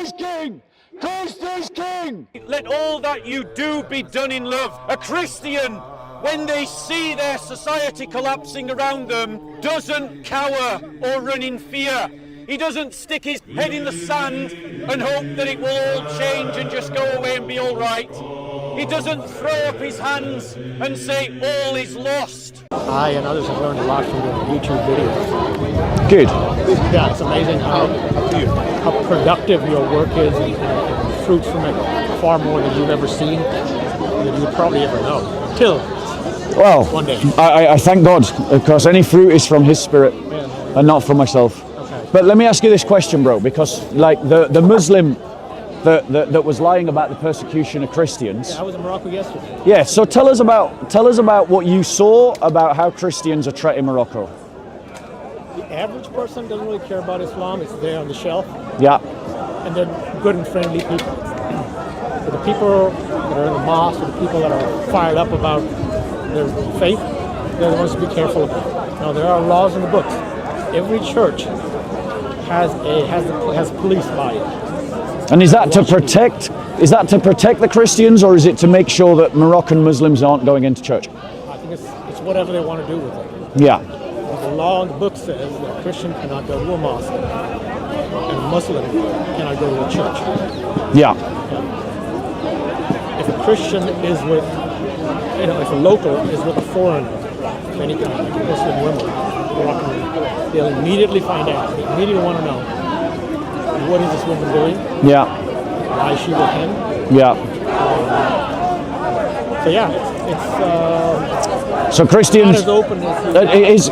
is king! Christ is king! Let all that you do be done in love. A Christian, when they see their society collapsing around them, doesn't cower or run in fear. He doesn't stick his head in the sand and hope that it will all change and just go away and be all right. He doesn't throw up his hands and say all is lost. I and others have learned a lot from your YouTube videos. Good. Yeah, it's amazing how productive your work is and fruits from it far more than you've ever seen, than you probably ever know. Till Well, one day. I thank God, because any fruit is from His Spirit and not from myself. Okay. But let me ask you this question, bro, because like the Muslim that was lying about the persecution of Christians. Yeah, I was in Morocco yesterday. Yeah, so tell us about what you saw about how Christians are treated in Morocco. The average person doesn't really care about Islam. It's there on the shelf. Yeah. And they're good and friendly people. But the people that are in the mosque, or the people that are fired up about their faith, they're the ones to be careful about. Now, there are laws in the books. Every church has police by it. And is that to protect the Christians, or is it to make sure that Moroccan Muslims aren't going into church? I think it's whatever they want to do with it. Yeah. The law in the book says that a Christian cannot go to a mosque and a Muslim cannot go to a church. Yeah. If a Christian is with, if a local is with a foreigner of any kind, like a Muslim woman, they'll immediately find out. They immediately want to know, what is this woman doing? Yeah. Why is she with him? Yeah. So yeah, it's so Christians. not as open as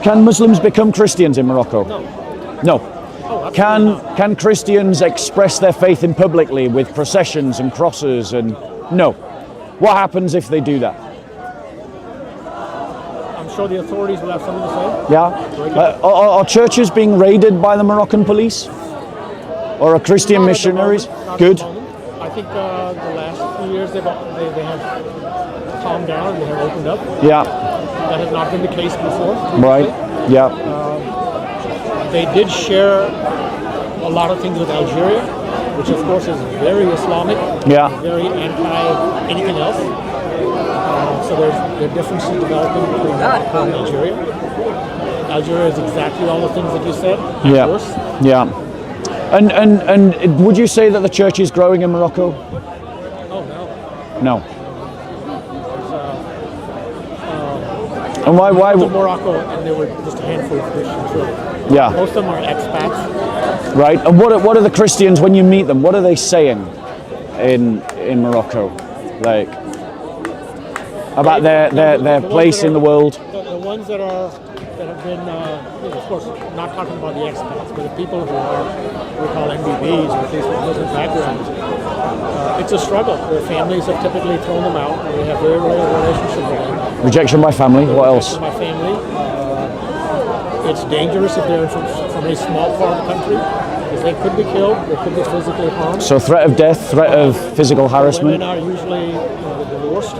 Can Muslims become Christians in Morocco? No. Oh, absolutely not. Can Christians express their faith in publicly with processions and crosses and no? What happens if they do that? I'm sure the authorities will have something to say. Yeah. Are churches being raided by the Moroccan police? Or are Christian Not at the missionaries? moment, not at Good. the moment. I think the last few years they have calmed down and they have opened up. Yeah. That has not been the case before. Right. Yeah. They did share a lot of things with Algeria, which of course is very Islamic, Yeah. very anti anything else. So there are differences developing between Morocco and Algeria. Algeria is exactly all the things that you said, Yeah. worse. Yeah. And would you say that the church is growing in Morocco? Oh no. No. There's, And why? to Morocco, and there were just a handful of Christians. Really. Yeah. Most of them are expats. Right. And what are the Christians when you meet them? What are they saying in Morocco, like about their place in the world? The ones that have been, of course, not talking about the expats, but the people who are we call MBBs, or at least with Muslim backgrounds. It's a struggle. Their families have typically thrown them out. They have very little relationship with them. Rejection by family. What else? Rejection by family. It's dangerous if they're from a small part of the country, because they could be killed. They could be physically harmed. So threat of death, threat of physical harassment. Women are usually divorced.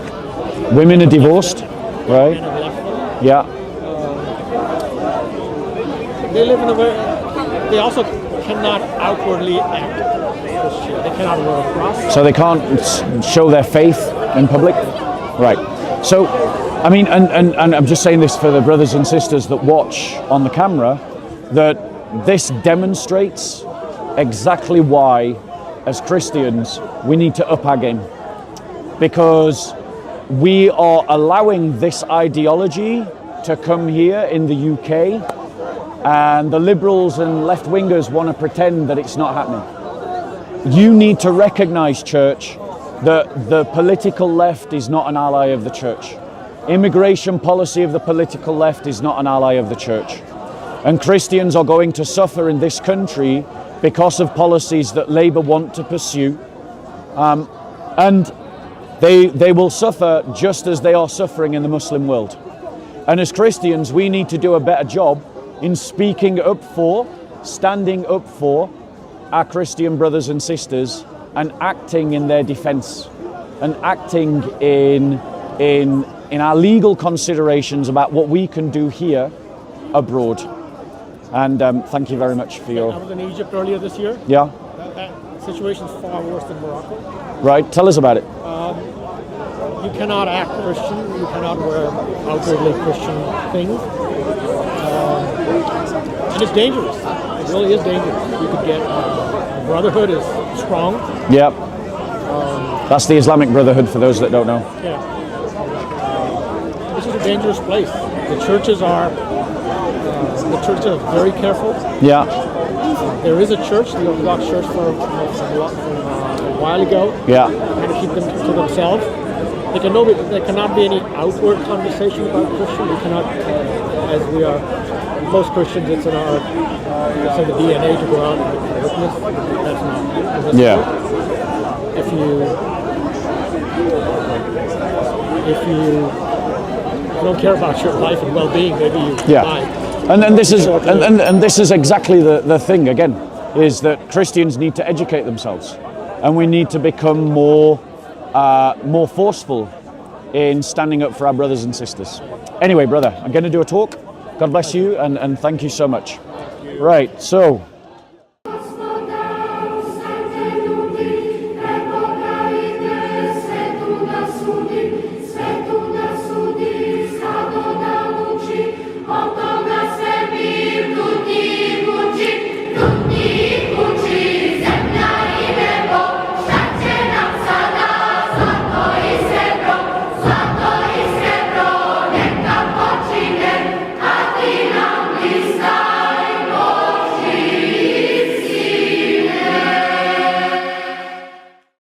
Women are divorced, right? Men have left them. Yeah. They live in a very. They also cannot outwardly act Christian. They cannot wear a cross. So they can't show their faith in public, right? So, I mean, and I'm just saying this for the brothers and sisters that watch on the camera, that this demonstrates exactly why, as Christians, we need to up our game, because we are allowing this ideology to come here in the UK, and the liberals and left-wingers want to pretend that it's not happening. You need to recognize, church, that the political left is not an ally of the church. Immigration policy of the political left is not an ally of the church. And Christians are going to suffer in this country because of policies that Labour want to pursue. And they will suffer just as they are suffering in the Muslim world. And as Christians, we need to do a better job in speaking up for, standing up for our Christian brothers and sisters, and acting in their defense, and acting in our legal considerations about what we can do here abroad. And thank you very much for your... I was in Egypt earlier this year. Yeah. situation's far worse than Morocco. Right. Tell us about it. You cannot act Christian. You cannot wear outwardly Christian things. And it's dangerous. It really is dangerous. You could get the brotherhood is strong. Yep. That's the Islamic Brotherhood for those that don't know. Yeah. This is a dangerous place. The churches are very careful. Yeah. There is a church, the Orthodox Church, from a while ago. Yeah. Trying to keep them to themselves. There cannot be any outward conversation about Christian. We cannot, as we are most Christians, it's in our the DNA to go out and witness. That's not. Yeah. If you don't care about your life and well-being, maybe you might. And this is and this is exactly the thing again, is that Christians need to educate themselves, and we need to become more forceful in standing up for our brothers and sisters. Anyway, brother, I'm going to do a talk. God bless you, and thank you so much. Right, so